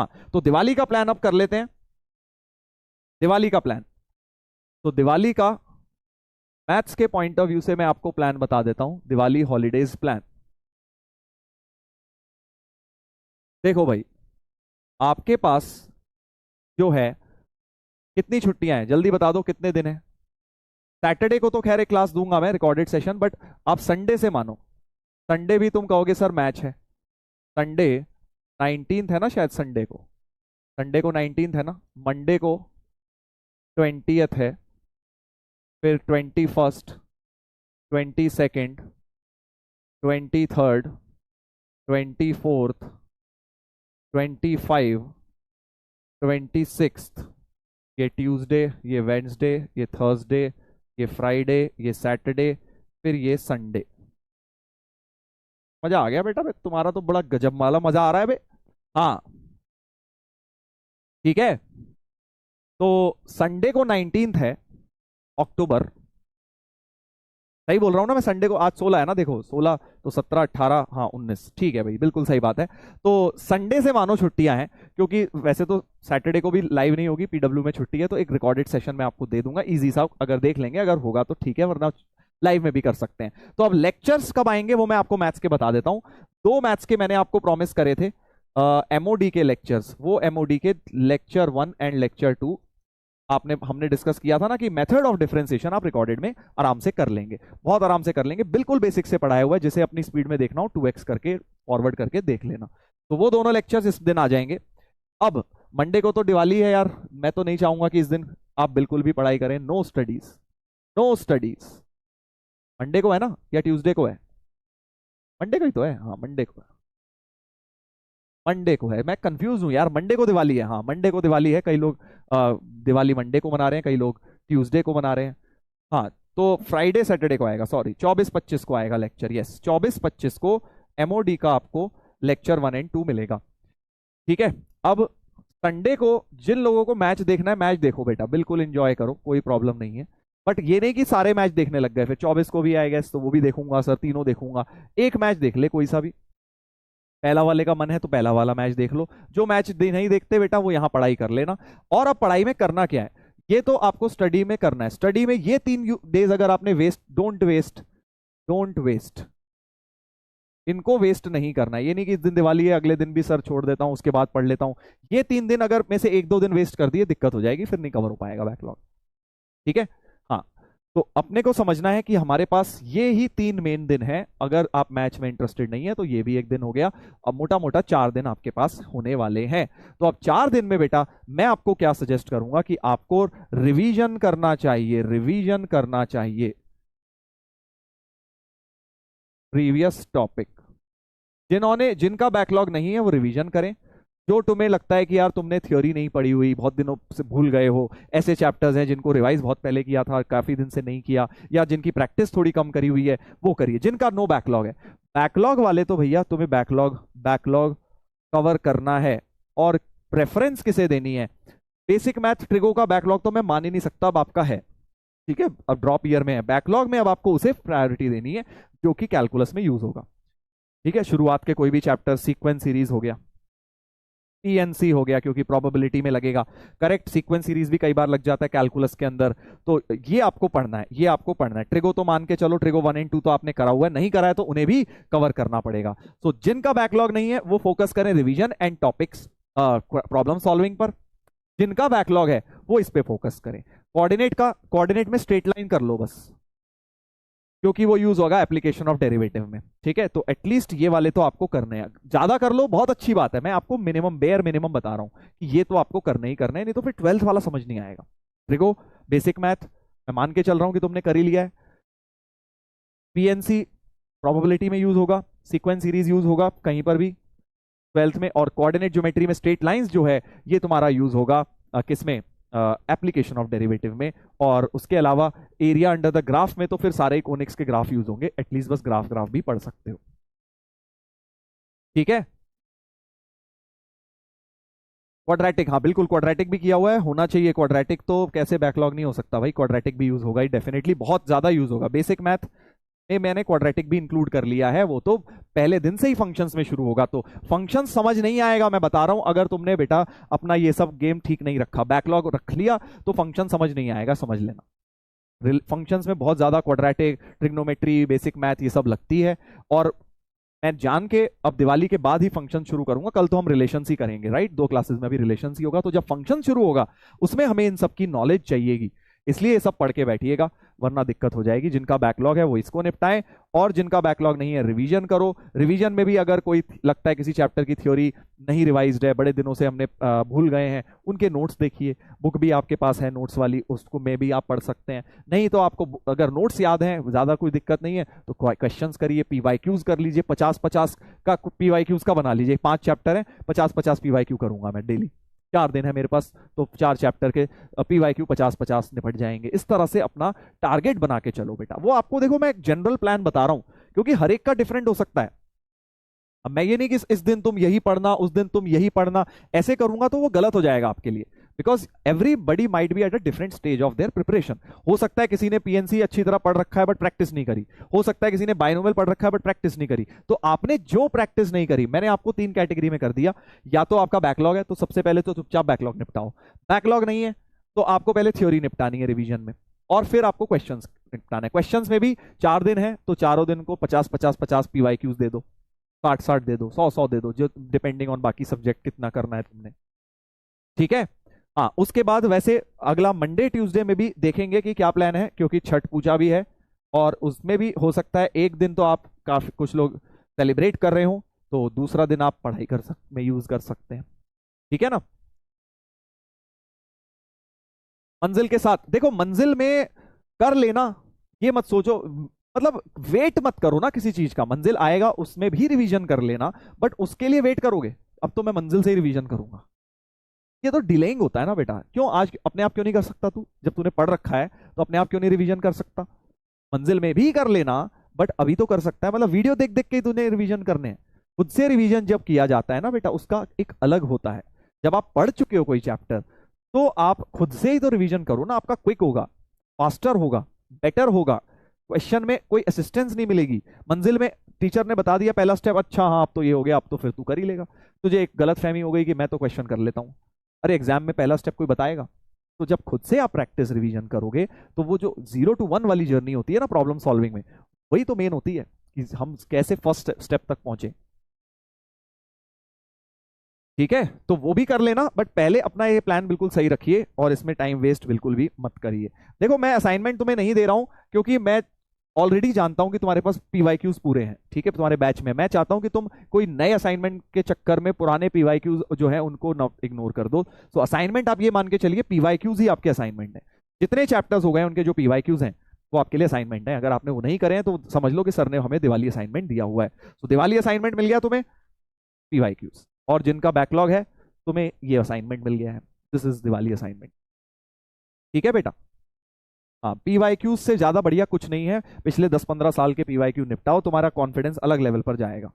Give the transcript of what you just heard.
हाँ, तो दिवाली का प्लान अब कर लेते हैं। दिवाली का प्लान, तो दिवाली का मैथ्स के पॉइंट ऑफ व्यू से मैं आपको प्लान बता देता हूं, दिवाली हॉलीडेज प्लान। देखो भाई, आपके पास जो है कितनी छुट्टियां हैं, जल्दी बता दो कितने दिन है। सैटरडे को तो खैर एक क्लास दूंगा मैं, रिकॉर्डेड सेशन, बट आप संडे से मानो। संडे भी तुम कहोगे सर मैच है। संडे 19th है ना शायद, संडे को, संडे को 19th है ना, मंडे को 20th है, फिर 21st, 22nd, 23rd, 24th, 25, 26th, ये ट्यूसडे, ये वेंसडे, ये थर्सडे, ये फ्राइडे, ये सैटरडे, फिर ये संडे। मजा आ गया बेटा, तुम्हारा तो बड़ा गजब वाला मजा आ रहा है बे। हाँ ठीक है, तो संडे को 19th है अक्टूबर, सही बोल रहा हूँ ना मैं? संडे को, आज 16 है ना, देखो 16 तो 17 18, हाँ 19, ठीक है भाई, बिल्कुल सही बात है। तो संडे से मानो छुट्टियां हैं, क्योंकि वैसे तो सैटरडे को भी लाइव नहीं होगी, पीडब्ल्यू में छुट्टी है, तो एक रिकॉर्डेड सेशन मैं आपको दे दूंगा, इजी सा, अगर देख लेंगे, अगर होगा तो ठीक है, वरना लाइव में भी कर सकते हैं। तो अब लेक्चर्स कब आएंगे वो मैं आपको मैथ्स के बता देता हूँ। दो मैथ्स के मैंने आपको प्रॉमिस करे थे, एमओडी के लेक्चर्स, वो एमओडी के लेक्चर 1 एंड लेक्चर 2 आपने, हमने डिस्कस किया था ना कि मेथड ऑफ डिफरेंशिएशन आप रिकॉर्डेड में आराम से कर लेंगे, बहुत आराम से कर लेंगे, बिल्कुल बेसिक से पढ़ाया हुआ है, जिसे अपनी स्पीड में देखना हो 2x करके फॉरवर्ड करके देख लेना। तो वो दोनों लेक्चर्स इस दिन आ जाएंगे। अब मंडे को तो दिवाली है यार, मैं तो नहीं चाहूंगा कि इस दिन आप बिल्कुल भी पढ़ाई करें, no studies, no studies. Monday को है ना, या ट्यूसडे को है? मंडे को ही तो है, हाँ मंडे को है, मंडे को है, मैं कंफ्यूज हूँ यार, मंडे को दिवाली है, हाँ मंडे को दिवाली है, कई लोग दिवाली मंडे को मना रहे हैं, कई लोग ट्यूसडे को मना रहे हैं। हाँ, तो फ्राइडे सैटरडे को आएगा, सॉरी 24-25 को आएगा लेक्चर, यस 24-25 को एमओडी का आपको लेक्चर 1 एंड 2 मिलेगा, ठीक है। अब संडे को जिन लोगों को मैच देखना है, मैच देखो बेटा, बिल्कुल एंजॉय करो, कोई प्रॉब्लम नहीं है, बट ये नहीं कि सारे मैच देखने लग गए, फिर 24 को भी आएगा तो वो भी देखूंगा सर, तीनों देखूंगा। एक मैच देख ले कोई सा भी, पहला वाले का मन है तो पहला वाला मैच देख लो, जो मैच नहीं देखते बेटा वो यहाँ पढ़ाई कर लेना। और अब पढ़ाई में करना क्या है, ये तो आपको स्टडी में करना है। स्टडी में ये 3 डेज अगर आपने waste, don't waste, don't waste, इनको वेस्ट नहीं करना है। ये नहीं कि इस दिन दिवाली है अगले दिन भी सर छोड़ देता हूं उसके बाद पढ़ लेता हूं, ये 3 दिन अगर में से 1-2 दिन वेस्ट कर दिए दिक्कत हो जाएगी, फिर नहीं कवर हो पाएगा बैकलॉग, ठीक है। हाँ, तो अपने को समझना है कि हमारे पास ये ही 3 मेन दिन है, अगर आप मैच में इंटरेस्टेड नहीं है तो ये भी एक दिन हो गया। अब मोटा मोटा 4 दिन आपके पास होने वाले हैं। तो अब 4 दिन में बेटा मैं आपको क्या सजेस्ट करूंगा कि आपको रिवीजन करना चाहिए, रिवीजन करना चाहिए प्रीवियस टॉपिक। जिन्होंने, जिनका बैकलॉग नहीं है वो रिवीजन करें। जो तुम्हें लगता है कि यार तुमने थ्योरी नहीं पढ़ी हुई, बहुत दिनों से भूल गए हो, ऐसे चैप्टर्स हैं जिनको रिवाइज बहुत पहले किया था, काफी दिन से नहीं किया, या जिनकी प्रैक्टिस थोड़ी कम करी हुई है, वो करिए। जिनका नो बैकलॉग है, बैकलॉग वाले तो भैया तुम्हें बैकलॉग बैकलॉग कवर करना है। और प्रेफरेंस किसे देनी है? बेसिक मैथ ट्रिगो का बैकलॉग तो मैं मान ही नहीं सकता, अब आपका है, ठीक है, अब ड्रॉप ईयर में है बैकलॉग में, अब आपको उसे प्रायोरिटी देनी है जो कि कैलकुलस में यूज होगा, ठीक है। शुरुआत के कोई भी चैप्टर, सीक्वेंस सीरीज हो गया, पीएनसी हो गया क्योंकि प्रोबेबिलिटी में लगेगा, करेक्ट सीक्वेंस सीरीज भी कई बार लग जाता है कैलकुलस के अंदर, तो ये आपको पढ़ना है, ये आपको पढ़ना है। ट्रिगो तो मान के चलो, ट्रिगो 1 एंड 2 तो आपने करा हुआ है, नहीं करा है तो उन्हें भी कवर करना पड़ेगा। तो जिनका बैकलॉग नहीं है वो फोकस करें revision and topics, problem solving पर। जिनका बैकलॉग है वो इस पे फोकस करें। कोऑर्डिनेट का, कोऑर्डिनेट में स्ट्रेट लाइन कर लो बस, क्योंकि वो यूज होगा एप्लीकेशन ऑफ डेरिवेटिव में, ठीक है। तो एटलीस्ट ये वाले तो आपको करने हैं, ज्यादा कर लो बहुत अच्छी बात है, मैं आपको मिनिमम, बेयर मिनिमम बता रहा हूं कि ये तो आपको करने ही करना है, नहीं तो फिर 12th वाला समझ नहीं आएगा। ट्रिगो, बेसिक मैथ मैं मान के चल रहा हूं कि तुमने कर ही लिया है, पीएनसी प्रोबेबिलिटी में यूज होगा, सीक्वेंस सीरीज यूज होगा कहीं पर भी 12th में, और कोऑर्डिनेट ज्योमेट्री में स्ट्रेट लाइंस जो है ये तुम्हारा यूज होगा किसमें, एप्लीकेशन ऑफ डेरिवेटिव में। और उसके अलावा एरिया अंडर द ग्राफ में तो फिर सारे कोनिक्स के ग्राफ यूज होंगे, एटलीस्ट बस ग्राफ ग्राफ भी पढ़ सकते हो, ठीक है। क्वाड्रेटिक, हाँ बिल्कुल क्वाड्रेटिक भी किया हुआ है, होना चाहिए क्वाड्रेटिक, तो कैसे बैकलॉग नहीं हो सकता भाई, क्वाड्रेटिक भी यूज होगा ही डेफिनेटली, बहुत ज्यादा यूज होगा। बेसिक मैथ मैंने क्वाड्रेटिक भी इंक्लूड कर लिया है, वो तो पहले दिन से ही फंक्शंस में शुरू होगा। तो फंक्शन समझ नहीं आएगा, मैं बता रहा हूं, अगर तुमने बेटा अपना ये सब गेम ठीक नहीं रखा, बैकलॉग रख लिया, तो फंक्शन समझ नहीं आएगा, समझ लेना। फंक्शंस में बहुत ज्यादा क्वाड्रेटिक, ट्रिग्नोमेट्री, बेसिक मैथ ये सब लगती है। और मैं जान के अब दिवाली के बाद ही फंक्शन शुरू करूंगा, कल तो हम रिलेशंस ही करेंगे, राइट, 2 क्लासेस में भी रिलेशंस ही होगा। तो जब फंक्शन शुरू होगा उसमें हमें इन सब की नॉलेज चाहिएगी, इसलिए ये सब पढ़ के बैठिएगा, वरना दिक्कत हो जाएगी। जिनका बैकलॉग है वो इसको निपटाएं, और जिनका बैकलॉग नहीं है रिवीजन करो। रिवीजन में भी अगर कोई लगता है किसी चैप्टर की थ्योरी नहीं रिवाइज्ड है, बड़े दिनों से हमने भूल गए हैं, उनके नोट्स देखिए, बुक भी आपके पास है नोट्स वाली, उसको में भी आप पढ़ सकते हैं। नहीं तो आपको अगर नोट्स याद हैं, ज्यादा कोई दिक्कत नहीं है, तो क्वेश्चंस करिए, पीवाईक्यूज कर लीजिए, 50-50 का पीवाईक्यूज का बना लीजिए। 5 चैप्टर है, 50-50 पीवाईक्यू करूंगा मैं डेली, 4 दिन है मेरे पास, तो 4 चैप्टर के पीवाईक्यू 50-50 निपट जाएंगे। इस तरह से अपना टारगेट बना के चलो बेटा। वो आपको देखो, मैं एक जनरल प्लान बता रहा हूं, क्योंकि हर एक का डिफरेंट हो सकता है। अब मैं ये नहीं कि इस दिन तुम यही पढ़ना, उस दिन तुम यही पढ़ना, ऐसे करूंगा तो वो गलत हो जाएगा आपके लिए, because everybody might be at a different stage of their preparation. हो सकता है किसी ने पीएनसी अच्छी तरह पढ़ रखा है बट प्रैक्टिस नहीं करी, हो सकता है किसी ने बाइनोमियल पढ़ रखा है बट प्रैक्टिस नहीं करी। तो आपने जो प्रैक्टिस नहीं करी, मैंने आपको 3 कैटेगरी में कर दिया। या तो आपका बैकलॉग है, तो सबसे पहले तो चुपचाप बैकलॉग निपटाओ। बैकलॉग नहीं है तो आपको पहले थ्योरी निपटानी है रिवीजन में, और फिर आपको क्वेश्चंस निपटाना है। क्वेश्चंस में भी 4 दिन है, तो चारों दिन को 50-50-50 पीवाईक्यूज दे दो, 60-60 दे दो, 100-100 दे दो, जो डिपेंडिंग ऑन बाकी सब्जेक्ट कितना करना है तुमने, ठीक है। हाँ, उसके बाद वैसे अगला मंडे ट्यूसडे में भी देखेंगे कि क्या प्लान है, क्योंकि छठ पूजा भी है, और उसमें भी हो सकता है एक दिन तो आप काफी कुछ लोग सेलिब्रेट कर रहे हो, तो दूसरा दिन आप पढ़ाई कर सकते में यूज कर सकते हैं, ठीक है ना। मंजिल के साथ देखो, मंजिल में कर लेना, ये मत सोचो, मतलब वेट मत करो ना किसी चीज का, मंजिल आएगा उसमें भी रिवीजन कर लेना, बट उसके लिए वेट करोगे, अब तो मैं मंजिल से ही रिवीजन करूंगा, ये तो डिलेइंग होता है ना बेटा। क्यों आज अपने आप क्यों नहीं कर सकता तू, जब तूने पढ़ रखा है तो अपने आप क्यों नहीं रिवीजन कर सकता। मंजिल में भी कर लेना, बट अभी तो कर सकता है, मतलब वीडियो देख देख के तूने रिवीजन करने हैं। खुद से रिवीजन जब किया जाता है ना बेटा, उसका एक अलग होता है। जब आप पढ़ चुके हो कोई चैप्टर, तो आप खुद से ही तो रिवीजन करो ना, आपका क्विक होगा, फास्टर होगा, बेटर होगा, क्वेश्चन में कोई असिस्टेंस नहीं मिलेगी। मंजिल में टीचर ने बता दिया पहला स्टेप, अच्छा हाँ अब तो ये हो गया, अब तो फिर तू कर ही लेगा। तुझे एक गलत फहमी हो गई कि मैं तो क्वेश्चन कर लेता हूँ, अरे एग्जाम में पहला स्टेप कोई बताएगा। तो जब खुद से आप प्रैक्टिस रिवीजन करोगे, तो वो जो 0 to 1 वाली जर्नी होती है ना प्रॉब्लम सॉल्विंग में, वही तो मेन होती है कि हम कैसे फर्स्ट स्टेप तक पहुंचे, ठीक है। तो वो भी कर लेना, बट पहले अपना ये प्लान बिल्कुल सही रखिए, और इसमें टाइम वेस्ट बिल्कुल भी मत करिए। देखो मैं असाइनमेंट तुम्हें नहीं दे रहा हूं, क्योंकि मैं ऑलरेडी जानता हूं कि तुम्हारे पास पीवाईक्यूज पूरे हैं, ठीक है, तुम्हारे बैच में। मैं चाहता हूं कि तुम कोई नए असाइनमेंट के चक्कर में पुराने पीवाईक्यूज जो है उनको इग्नोर कर दो। तो असाइनमेंट आप ये मान के चलिए पीवाईक्यूज ही आपके असाइनमेंट है। जितने चैप्टर्स हो गए उनके जो पीवाईक्यूज हैं वो आपके लिए असाइनमेंट है। अगर आपने वो नहीं करे हैं तो समझ लो कि सर ने हमें दिवाली असाइनमेंट दिया हुआ है। तो दिवाली असाइनमेंट मिल गया तुम्हें, पीवाईक्यूज, और जिनका बैकलॉग है तुम्हें ये असाइनमेंट मिल गया है, दिस इज दिवाली असाइनमेंट, ठीक है बेटा। हाँ, पीवाईक्यू से ज्यादा बढ़िया कुछ नहीं है, पिछले 10-15 साल के पीवाईक्यू निपटाओ, तुम्हारा कॉन्फिडेंस अलग लेवल पर जाएगा।